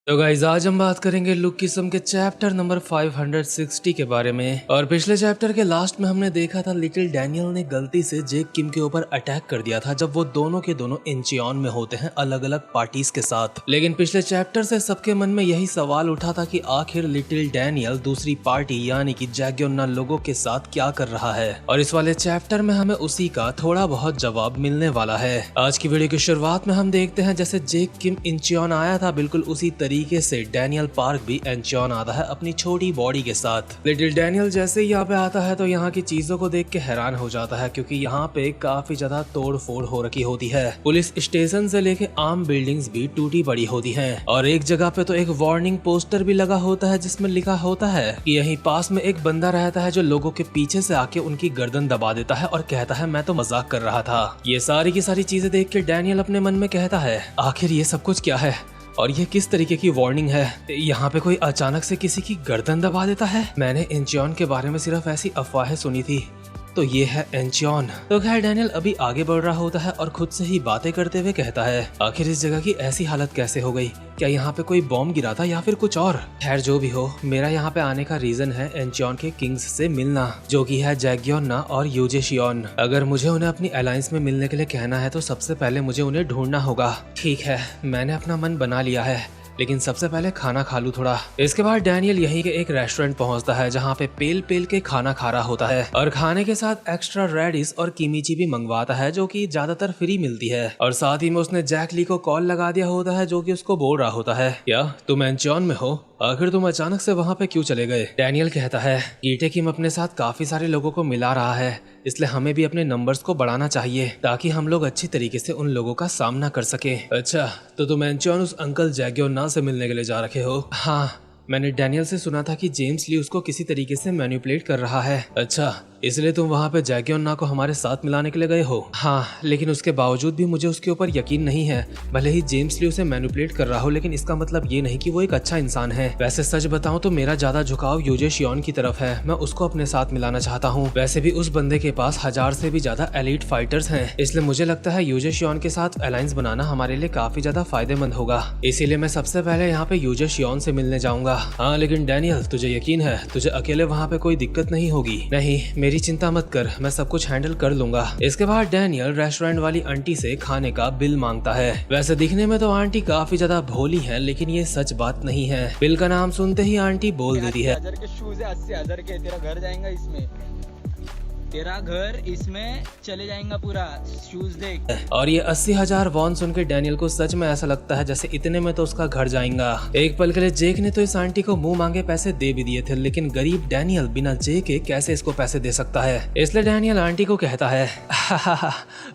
तो गाइज आज हम बात करेंगे लुक किस्म के चैप्टर नंबर 560 के बारे में। और पिछले चैप्टर के लास्ट में हमने देखा था लिटिल डैनियल ने गलती से जेक किम के ऊपर अटैक कर दिया था जब वो दोनों के दोनों इंचियन में होते हैं अलग अलग पार्टीज के साथ। लेकिन पिछले चैप्टर से सबके मन में यही सवाल उठा था कि आखिर लिटिल डैनियल दूसरी पार्टी यानी कि जैक्योना लोगों के साथ क्या कर रहा है, और इस वाले चैप्टर में हमें उसी का थोड़ा बहुत जवाब मिलने वाला है। आज की वीडियो की शुरुआत में हम देखते हैं जैसे जेक किम इंचियन आया था, बिल्कुल उसी तरीके से डैनियल पार्क भी इंचियन आता है अपनी छोटी बॉडी के साथ। लिटिल डैनियल जैसे ही यहाँ पे आता है तो यहाँ की चीजों को देख के हैरान हो जाता है क्योंकि यहाँ पे काफी ज्यादा तोड़ फोड़ हो रखी होती है। पुलिस स्टेशन से लेके आम बिल्डिंग्स भी टूटी पड़ी होती हैं और एक जगह पे तो एक वार्निंग पोस्टर भी लगा होता है जिसमें लिखा होता है कि यहीं पास में एक बंदा रहता है जो लोगों के पीछे से आके उनकी गर्दन दबा देता है और कहता है मैं तो मजाक कर रहा था। ये सारी की सारी चीजें देख के डैनियल अपने मन में कहता है आखिर ये सब कुछ क्या है और ये किस तरीके की वार्निंग है। यहाँ पे कोई अचानक से किसी की गर्दन दबा देता है। मैंने इंचियन के बारे में सिर्फ ऐसी अफवाहें सुनी थी, तो ये है इंचियन। तो खैर डैनियल अभी आगे बढ़ रहा होता है और खुद से ही बातें करते हुए कहता है आखिर इस जगह की ऐसी हालत कैसे हो गई, क्या यहाँ पे कोई बॉम्ब गिरा था या फिर कुछ और। खैर जो भी हो, मेरा यहाँ पे आने का रीजन है इंचियन के किंग्स से मिलना, जो कि है जैक्योना और यूजेशियन। अगर मुझे उन्हें अपनी अलायंस में मिलने के लिए कहना है तो सबसे पहले मुझे उन्हें ढूंढना होगा। ठीक है, मैंने अपना मन बना लिया है, लेकिन सबसे पहले खाना खा लूं थोड़ा। इसके बाद डैनियल यहीं के एक रेस्टोरेंट पहुंचता है जहां पे पेल पेल के खाना खा रहा होता है और खाने के साथ एक्स्ट्रा रेडिस और किमिची भी मंगवाता है जो कि ज्यादातर फ्री मिलती है। और साथ ही में उसने जैक ली को कॉल लगा दिया होता है जो कि उसको बोल रहा होता है क्या तुम इंचियन में हो, आखिर तुम अचानक से वहाँ पे क्यों चले गए। डैनियल कहता है ईटे किम अपने साथ काफी सारे लोगों को मिला रहा है, इसलिए हमें भी अपने नंबर्स को बढ़ाना चाहिए ताकि हम लोग अच्छी तरीके से उन लोगों का सामना कर सके। अच्छा, तो तुम इंचियन उस अंकल जैक्योना से मिलने के लिए जा रखे हो। हाँ, मैंने डैनियल से सुना था कि जेम्स ली उसको किसी तरीके से मैनिपुलेट कर रहा है। अच्छा, इसलिए तुम वहाँ पे जैक्योना को हमारे साथ मिलाने के लिए गए हो। हाँ, लेकिन उसके बावजूद भी मुझे उसके ऊपर यकीन नहीं है। भले ही जेम्स ली उसे मैनिपुलेट कर रहा हो, लेकिन इसका मतलब ये नहीं कि वो एक अच्छा इंसान है। वैसे सच बताऊं तो मेरा ज्यादा झुकाव यूजेशियन की तरफ है, मैं उसको अपने साथ मिलाना चाहता हूँ। वैसे भी उस बंदे के पास 1000 से भी ज्यादा एलीट फाइटर्स हैं, इसलिए मुझे लगता है यूजेशियन के साथ अलायंस बनाना हमारे लिए काफी ज्यादा फायदेमंद होगा। इसीलिए मैं सबसे पहले यहाँ पे यूजेशियन से मिलने जाऊंगा। हाँ, लेकिन डैनियल तुझे यकीन है तुझे अकेले वहाँ पे कोई दिक्कत नहीं होगी। नहीं, मेरी चिंता मत कर, मैं सब कुछ हैंडल कर लूंगा। इसके बाद डैनियल रेस्टोरेंट वाली आंटी से खाने का बिल मांगता है। वैसे दिखने में तो आंटी काफी ज्यादा भोली है, लेकिन ये सच बात नहीं है। बिल का नाम सुनते ही आंटी बोल देती है 80,000 के शूज है, 80,000 के, तेरा घर जाएगा इसमें, तेरा घर इसमें चले जाएगा पूरा। शूज देख। और ये 80,000 वॉन सुन के डैनियल को सच में ऐसा लगता है जैसे इतने में तो उसका घर जाएगा। एक पल के लिए जेक ने तो इस आंटी को मुंह मांगे पैसे दे भी दिए थे, लेकिन गरीब डैनियल बिना जेक के कैसे इसको पैसे दे सकता है। इसलिए डैनियल आंटी को कहता है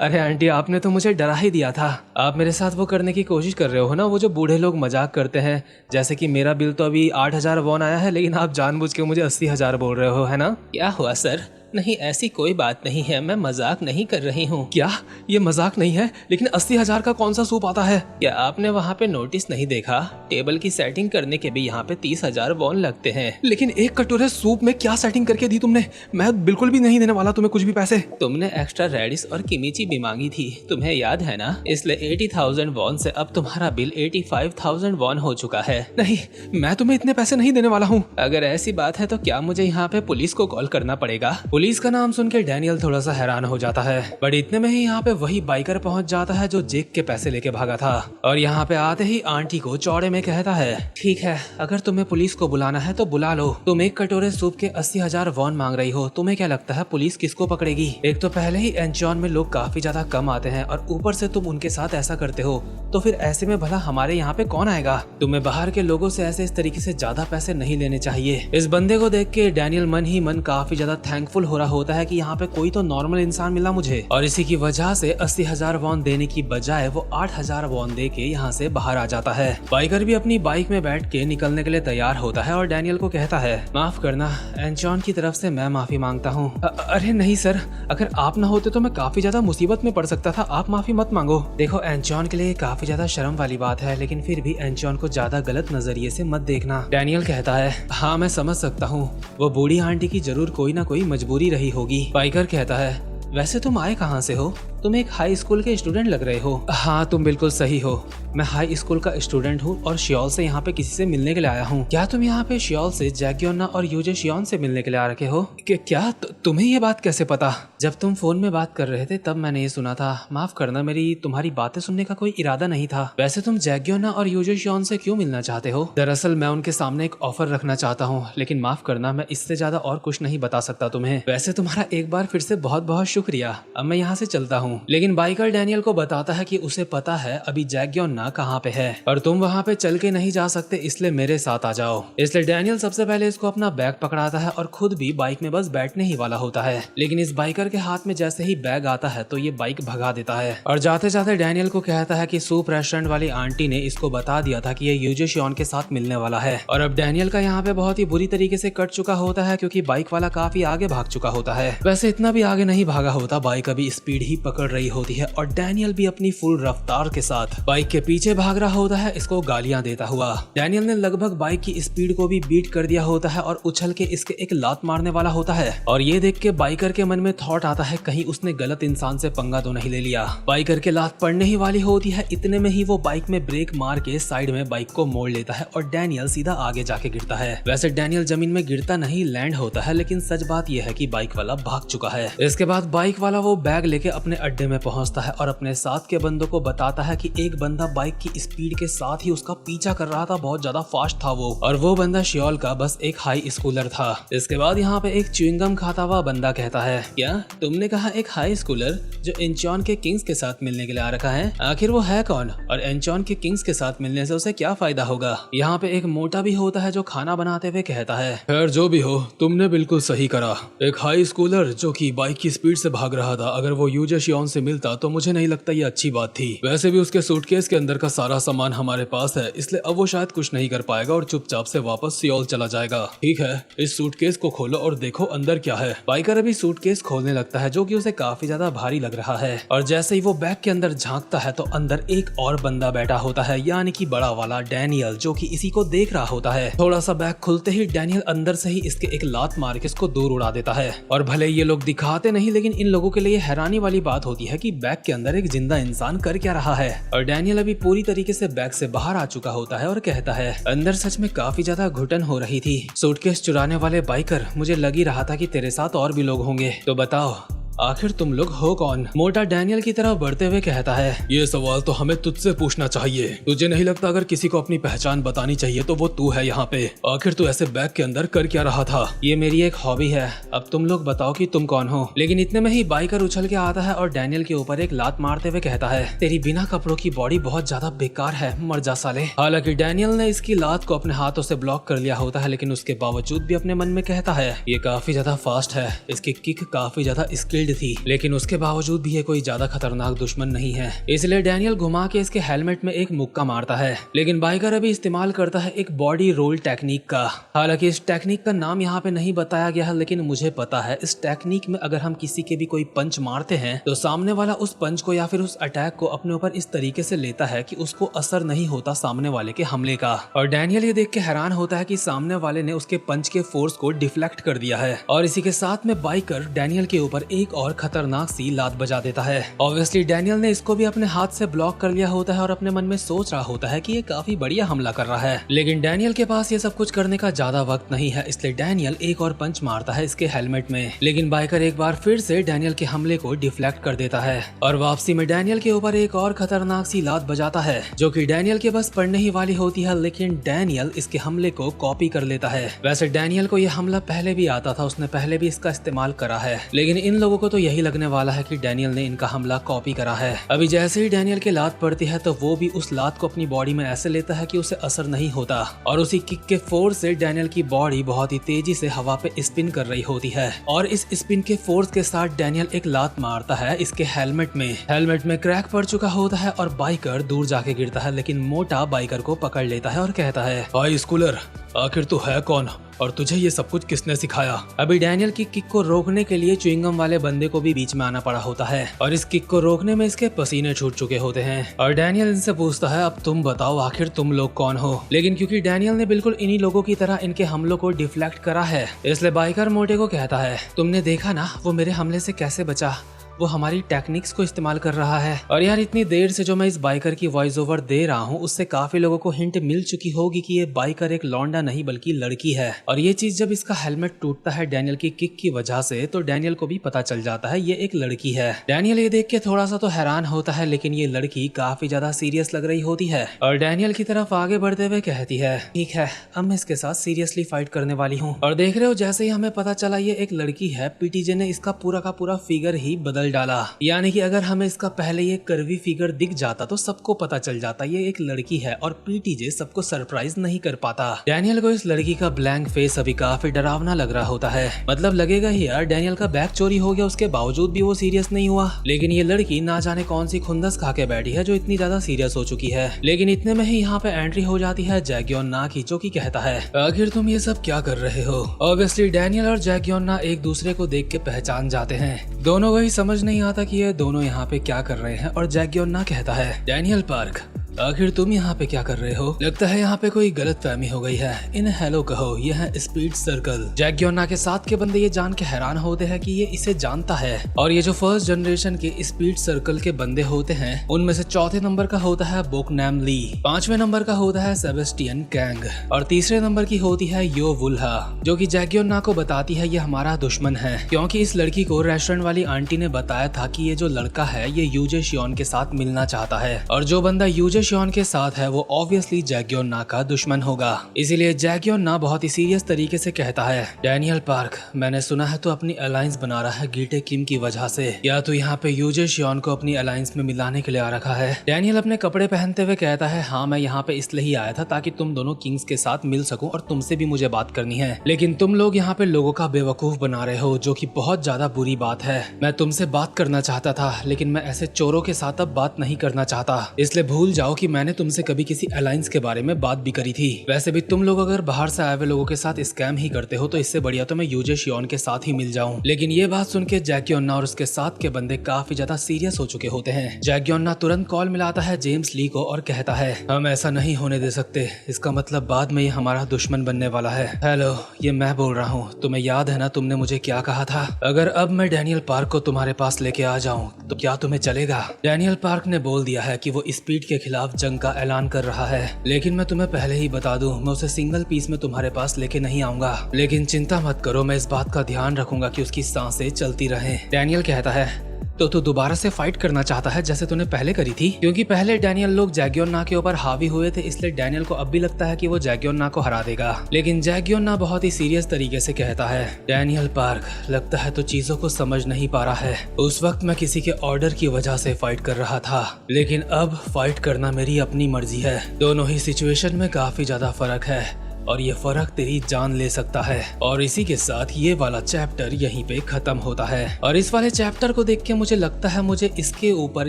अरे आंटी, आपने तो मुझे डरा ही दिया था। आप मेरे साथ वो करने की कोशिश कर रहे हो ना, वो जो बूढ़े लोग मजाक करते हैं, जैसे कि मेरा बिल तो अभी 8,000 वॉन आया है, लेकिन आप जानबूझ के मुझे 80,000 बोल रहे हो, है ना। क्या हुआ सर? नहीं, ऐसी कोई बात नहीं है, मैं मजाक नहीं कर रही हूँ। क्या ये मजाक नहीं है? लेकिन 80,000 का कौन सा सूप आता है? क्या आपने वहाँ पे नोटिस नहीं देखा? टेबल की सेटिंग करने के भी यहाँ पे 30,000 वॉन लगते हैं। लेकिन एक कटोरे सूप में क्या सेटिंग करके दी तुमने? मैं बिल्कुल भी नहीं देने वाला तुम्हें कुछ भी पैसे। तुमने एक्स्ट्रा रेडिस और किमिची भी मांगी थी, तुम्हें याद है ना। इसलिए 80,000 वॉन से अब तुम्हारा बिल 85,000 वॉन हो चुका है। नहीं, मैं तुम्हें इतने पैसे नहीं देने वाला हूँ। अगर ऐसी बात है तो क्या मुझे यहाँ पे पुलिस को कॉल करना पड़ेगा? पुलिस का नाम सुन के डैनियल थोड़ा सा हैरान हो जाता है, बट इतने में ही यहाँ पे वही बाइकर पहुंच जाता है जो जेक के पैसे लेके भागा था। और यहाँ पे आते ही आंटी को चौड़े में कहता है ठीक है, अगर तुम्हें पुलिस को बुलाना है तो बुला लो। तुम एक कटोरे सूप के 80,000 वॉन मांग रही हो, तुम्हें क्या लगता है पुलिस किसको पकड़ेगी? एक तो पहले ही इंचियन में लोग काफी ज्यादा कम आते हैं और ऊपर से तुम उनके साथ ऐसा करते हो, तो फिर ऐसे में भला हमारे यहाँ पे कौन आएगा? तुम्हें बाहर के लोगों से ऐसे इस तरीके से ज्यादा पैसे नहीं लेने चाहिए। इस बंदे को देख के डैनियल मन ही मन काफी ज्यादा थैंकफुल हो रहा होता है कि यहाँ पे कोई तो नॉर्मल इंसान मिला मुझे, और इसी की वजह से 80,000 वॉन देने की बजाय वो 8,000 वॉन दे के यहाँ से बाहर आ जाता है। बाइकर भी अपनी बाइक में बैठ के निकलने के लिए तैयार होता है और डैनियल को कहता है माफ करना, इंचियन की तरफ से मैं माफी मांगता हूँ। अरे नहीं सर, अगर आप ना होते तो मैं काफी ज्यादा मुसीबत में पड़ सकता था, आप माफी मत मांगो। देखो, इंचियन के लिए काफी ज्यादा शर्म वाली बात है, लेकिन फिर भी इंचियन को ज्यादा गलत नजरिए से मत देखना। डैनियल कहता है हाँ, मैं समझ सकता हूँ, वो बूढ़ी आंटी की जरूर कोई ना कोई मजबूरी रही होगी। बाइकर कहता है वैसे तुम आए कहाँ से हो? तुम एक हाई स्कूल के स्टूडेंट लग रहे हो। हाँ तुम बिल्कुल सही हो, मैं हाई स्कूल का स्टूडेंट हूँ और शियोल से यहाँ पे किसी से मिलने के लिए आया हूँ। क्या तुम यहाँ पे शियोल से जैक्योना और यूजे शियोन से मिलने के लिए आ रखे हो? क्या तुम्हें ये बात कैसे पता? जब तुम फोन में बात कर रहे थे तब मैंने ये सुना था। माफ करना, मेरी तुम्हारी बातें सुनने का कोई इरादा नहीं था। वैसे तुम जैक्योना और यूजे शियोन से क्यों मिलना चाहते हो? दरअसल मैं उनके सामने एक ऑफर रखना चाहता हूँ, लेकिन माफ करना मैं इससे ज्यादा और कुछ नहीं बता सकता तुम्हें। वैसे तुम्हारा एक बार फिर से बहुत बहुत शुक्रिया, अब मैं यहाँ से चलता हूँ। लेकिन बाइकर डैनियल को बताता है कि उसे पता है अभी जैक्योना कहाँ पे है और तुम वहाँ पे चल के नहीं जा सकते, इसलिए मेरे साथ आ जाओ। इसलिए डैनियल सबसे पहले इसको अपना बैग पकड़ाता है और खुद भी बाइक में बस बैठने ही वाला होता है। लेकिन इस बाइकर के हाथ में जैसे ही बैग आता है तो ये बाइक भगा देता है और जाते जाते डैनियल को कहता है कि सूप रेस्टोरेंट वाली आंटी ने इसको बता दिया था कि ये यूजे शियोन के साथ मिलने वाला है। और अब डैनियल का यहाँ पे बहुत ही बुरी तरीके से कट चुका होता है क्योंकि बाइक वाला काफी आगे भाग चुका होता है। वैसे इतना भी आगे नहीं भागा होता, बाइक अभी स्पीड ही पकड़ रही होती है और डैनियल भी अपनी फुल रफ्तार के साथ बाइक के पीछे भाग रहा होता है, इसको गालियां देता हुआ। डैनियल ने लगभग बाइक की स्पीड को भी बीट कर दिया होता है और उछल के इसके एक लात मारने वाला होता है। और ये देख के बाइकर के मन में थॉट आता है कहीं उसने गलत इंसान से पंगा तो नहीं ले लिया। बाइकर के लात पड़ने ही वाली होती है, इतने में ही वो बाइक में ब्रेक मार के साइड में बाइक को मोड़ लेता है और डैनियल सीधा आगे जाके गिरता है। वैसे डैनियल जमीन में गिरता नहीं, लैंड होता है, लेकिन सच बात यह है कि बाइक वाला भाग चुका है। इसके बाद बाइक वाला वो बैग लेके अपने अड्डे में पहुंचता है और अपने साथ के बंदों को बताता है कि एक बंदा बाइक की स्पीड के साथ ही उसका पीछा कर रहा था, बहुत ज्यादा फास्ट था वो, और वो बंदा शियोल का बस एक हाई स्कूलर था। इसके बाद यहाँ पे एक च्युइंगम खाता हुआ बंदा कहता है, क्या तुमने कहा एक हाई स्कूलर जो इंचॉन के किंग्स के साथ मिलने के लिए आ रखा है? आखिर वो है कौन और इंचॉन के किंग्स के साथ मिलने से उसे क्या फायदा होगा? यहाँ पे एक मोटा भी होता है जो खाना बनाते हुए कहता है, खैर जो भी हो, तुमने बिल्कुल सही करा। एक हाई स्कूलर जो कि बाइक की स्पीड से भाग रहा था, अगर वो यूजे शियोन से मिलता तो मुझे नहीं लगता ये अच्छी बात थी। वैसे भी उसके सूटकेस के अंदर का सारा सामान हमारे पास है, इसलिए अब वो शायद कुछ नहीं कर पाएगा और चुपचाप से वापस सियोल चला जाएगा। ठीक है, इस सूटकेस को खोलो और देखो अंदर क्या है। बाइकर अभी सूटकेस खोलने लगता है जो कि उसे काफी ज्यादा भारी लग रहा है और जैसे ही वो बैग के अंदर झांकता है तो अंदर एक और बंदा बैठा होता है, यानी कि बड़ा वाला डैनियल, जो कि इसी को देख रहा होता है। थोड़ा सा बैग खुलते ही डैनियल अंदर से ही इसके एक लात मार के इसको दूर उड़ा देता है। और भले ये लोग दिखाते नहीं, लेकिन इन लोगों के लिए हैरानी वाली बात होती है कि बैग के अंदर एक जिंदा इंसान कर क्या रहा है। और डैनियल अभी पूरी तरीके से बैग से बाहर आ चुका होता है और कहता है, अंदर सच में काफी ज्यादा घुटन हो रही थी। सूटकेस चुराने वाले बाइकर, मुझे लग ही रहा था कि तेरे साथ और भी लोग होंगे, तो बताओ आखिर तुम लोग हो कौन? मोटा डैनियल की तरफ बढ़ते हुए कहता है, ये सवाल तो हमें तुझसे पूछना चाहिए। तुझे नहीं लगता अगर किसी को अपनी पहचान बतानी चाहिए तो वो तू है यहाँ पे? आखिर तू ऐसे बैग के अंदर कर क्या रहा था? ये मेरी एक हॉबी है, अब तुम लोग बताओ कि तुम कौन हो। लेकिन इतने में ही बाइकर उछल के आता है और डैनियल के ऊपर एक लात मारते हुए कहता है, तेरी बिना कपड़ों की बॉडी बहुत ज्यादा बेकार है, मर जा साले। हालांकि डैनियल ने इसकी लात को अपने हाथों से ब्लॉक कर लिया होता है, लेकिन उसके बावजूद भी अपने मन में कहता है, ये काफी ज्यादा फास्ट है, इसकी किक काफी ज्यादा स्किल्ड थी, लेकिन उसके बावजूद भी ये कोई ज्यादा खतरनाक दुश्मन नहीं है। इसलिए डैनियल घुमा के इसके हेलमेट में एक मुक्का मारता है। लेकिन बाइकर अभी इस्तेमाल करता है एक बॉडी रोल टेक्निक का। हालांकि इस टेक्निक का नाम यहाँ पे नहीं बताया गया है, लेकिन मुझे पता है इस टेक्निक में अगर हम किसी के भी कोई पंच मारते हैं तो सामने वाला उस पंच को या फिर उस अटैक को अपने ऊपर इस तरीके से लेता है कि उसको असर नहीं होता सामने वाले के हमले का। और डैनियल ये देख के हैरान होता है कि सामने वाले ने उसके पंच के फोर्स को डिफ्लेक्ट कर दिया है। और इसी के साथ में बाइकर डैनियल के ऊपर एक और खतरनाक सी लात बजा देता है। ऑब्वियसली डैनियल ने इसको भी अपने हाथ से ब्लॉक कर लिया होता है और अपने मन में सोच रहा होता है कि ये काफी बढ़िया हमला कर रहा है। लेकिन डैनियल के पास ये सब कुछ करने का ज्यादा वक्त नहीं है, इसलिए डैनियल एक और पंच मारता है इसके हेलमेट में। लेकिन बाइकर एक बार फिर से डैनियल के हमले को डिफ्लेक्ट कर देता है और वापसी में डैनियल के ऊपर एक और खतरनाक सी लात बजाता है जो कि डैनियल के बस पड़ने ही वाली होती है। लेकिन डैनियल इसके हमले को कॉपी कर लेता है। वैसे डैनियल को यह हमला पहले भी आता था, उसने पहले भी इसका इस्तेमाल करा है, लेकिन इन लोगों को तो यही लगने वाला है कि डैनियल ने इनका हमला कॉपी करा है। अभी जैसे ही डैनियल के लात पड़ती है तो वो भी उस लात को अपनी बॉडी में ऐसे लेता है कि उसे असर नहीं होता और उसी किक के फोर्स से डैनियल की बॉडी बहुत ही तेजी से हवा पे स्पिन कर रही होती है। और इस स्पिन के फोर्स के साथ डैनियल एक लात मारता है इसके हेलमेट में क्रैक पड़ चुका होता है और बाइकर दूर जाके गिरता है। लेकिन मोटा बाइकर को पकड़ लेता है और कहता है, हाई स्कूलर, आखिर तू है कौन और तुझे ये सब कुछ किसने सिखाया? अभी डैनियल की किक को रोकने के लिए च्युइंगम वाले बंदे को भी बीच में आना पड़ा होता है और इस किक को रोकने में इसके पसीने छूट चुके होते हैं। और डैनियल इनसे पूछता है, अब तुम बताओ आखिर तुम लोग कौन हो? लेकिन क्योंकि डैनियल ने बिल्कुल इन्हीं लोगों की तरह इनके हमलों को डिफ्लेक्ट करा है, इसलिए बाइकर मोटे को कहता है, तुमने देखा ना वो मेरे हमले से कैसे बचा? वो हमारी टेक्निक्स को इस्तेमाल कर रहा है। और यार इतनी देर से जो मैं इस बाइकर की वॉइस ओवर दे रहा हूँ उससे काफी लोगों को हिंट मिल चुकी होगी कि ये बाइकर एक लौंडा नहीं बल्कि लड़की है। और ये चीज जब इसका हेलमेट टूटता है डैनियल की किक की वजह से तो डैनियल को भी पता चल जाता है ये एक लड़की है। डैनियल ये देख के थोड़ा सा तो हैरान होता है, लेकिन ये लड़की काफी ज्यादा सीरियस लग रही होती है और डैनियल की तरफ आगे बढ़ते हुए कहती है, ठीक है अब मैं इसके साथ सीरियसली फाइट करने वाली हूँ। और देख रहे हो जैसे ही हमें पता चला ये एक लड़की है, पीटीजे ने इसका पूरा का पूरा फिगर ही बदल डाला। यानी कि अगर हमें इसका पहले ये कर्वी फिगर दिख जाता तो सबको पता चल जाता ये एक लड़की है और पीटीजे सबको सरप्राइज नहीं कर पाता। डैनियल को इस लड़की का ब्लैंक फेस अभी काफी डरावना लग रहा होता है। मतलब लगेगा ही यार डैनियल का बैग चोरी हो गया, उसके बावजूद भी वो सीरियस नहीं हुआ। लेकिन ये लड़की ना जाने कौन सी खुंदस खा के बैठी है जो इतनी ज्यादा सीरियस हो चुकी है। लेकिन इतने में ही यहाँ पे एंट्री हो जाती है जैगियोना की, जो की कहता है, आखिर तुम ये सब क्या कर रहे हो। ऑब्वियसली डैनियल और जैगियोना एक दूसरे को देख के पहचान जाते हैं। दोनों को ही समझ नहीं आता कि ये दोनों यहाँ पे क्या कर रहे हैं। और जैगियोना कहता है, डैनियल पार्क आखिर तुम यहाँ पे क्या कर रहे हो? लगता है यहाँ पे कोई गलतफहमी हो गई है। इन्हें हेलो कहो, यह है स्पीड सर्कल। जैगियोना के साथ के बंदे ये जान के हैरान होते हैं कि ये इसे जानता है। और ये जो फर्स्ट जनरेशन के स्पीड सर्कल के बंदे होते हैं उनमें से चौथे नंबर का होता है बोकनैम ली, 5वें नंबर का होता है सेबेस्टियन कैंग और तीसरे नंबर की होती है यो वुल्हा, जो की जैगियोना को बताती है ये हमारा दुश्मन है, क्योंकि इस लड़की को रेस्टोरेंट वाली आंटी ने बताया था कि ये जो लड़का है ये यूजे शियोन के साथ मिलना चाहता है और जो बंदा यूजे शियोन के साथ है वो ऑब्वियसली जैगियोना का दुश्मन होगा। इसीलिए जैगियोना बहुत ही सीरियस तरीके से कहता है, डैनियल पार्क मैंने सुना है तो अपनी अलायंस बना रहा है गीटे किम की वजह से, या तो यहाँ पे यूजे शियोन को अपनी अलायंस में मिलाने के लिए आ रखा है। डैनियल अपने कपड़े पहनते हुए कहता है, हाँ मैं यहाँ पे इसलिए ही आया था ताकि तुम दोनों किंग्स के साथ मिल सकूं और तुमसे भी मुझे बात करनी है, लेकिन तुम लोग यहाँ पे लोगों का बेवकूफ बना रहे हो, जो की बहुत ज्यादा बुरी बात है। मैं तुमसे बात करना चाहता था लेकिन मैं ऐसे चोरों के साथ अब बात नहीं करना चाहता, इसलिए भूल जाओ कि मैंने तुमसे कभी किसी अलायंस के बारे में बात भी करी थी। वैसे भी तुम लोग अगर बाहर से आए हुए लोगों के साथ स्कैम ही करते हो तो इससे बढ़िया तो मैं यूजे शियोन के साथ ही मिल जाऊं। लेकिन ये बात सुन के जैगियोना और उसके साथ के बंदे काफी ज्यादा सीरियस हो चुके होते हैं। जैगियोना तुरंत कॉल मिलाता है जेम्स ली को और कहता है, हम ऐसा नहीं होने दे सकते, इसका मतलब बाद में ये हमारा दुश्मन बनने वाला है। हेलो ये मैं बोल रहा हूँ, तुम्हें याद है ना तुमने मुझे क्या कहा था? अगर अब मैं डैनियल पार्क को तुम्हारे पास लेके आ जाऊं तो क्या तुम्हें चलेगा? डैनियल पार्क ने बोल दिया है कि वो स्पीड के खिलाफ जंग का ऐलान कर रहा है, लेकिन मैं तुम्हें पहले ही बता दूं मैं उसे सिंगल पीस में तुम्हारे पास लेके नहीं आऊंगा, लेकिन चिंता मत करो मैं इस बात का ध्यान रखूंगा कि उसकी सांसें चलती रहें। डैनियल कहता है, तो तू दोबारा से फाइट करना चाहता है जैसे तूने पहले करी थी? क्योंकि पहले डैनियल लोग जैगियोना के ऊपर हावी हुए थे, इसलिए डैनियल को अब भी लगता है कि वो जैगियोना को हरा देगा। लेकिन जैगियोना बहुत ही सीरियस तरीके से कहता है, डैनियल पार्क लगता है तो चीजों को समझ नहीं पा रहा है। उस वक्त मैं किसी के ऑर्डर की वजह से फाइट कर रहा था, लेकिन अब फाइट करना मेरी अपनी मर्जी है। दोनों ही सिचुएशन में काफी ज्यादा फर्क है और ये फर्क तेरी जान ले सकता है। और इसी के साथ ये वाला चैप्टर यहीं पे खत्म होता है। और इस वाले चैप्टर को देख के मुझे लगता है मुझे इसके ऊपर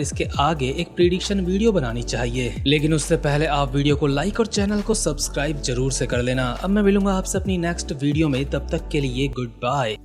इसके आगे एक प्रिडिक्शन वीडियो बनानी चाहिए, लेकिन उससे पहले आप वीडियो को लाइक और चैनल को सब्सक्राइब जरूर से कर लेना। अब मैं मिलूंगा आपसे अपनी नेक्स्ट वीडियो में, तब तक के लिए गुड बाय।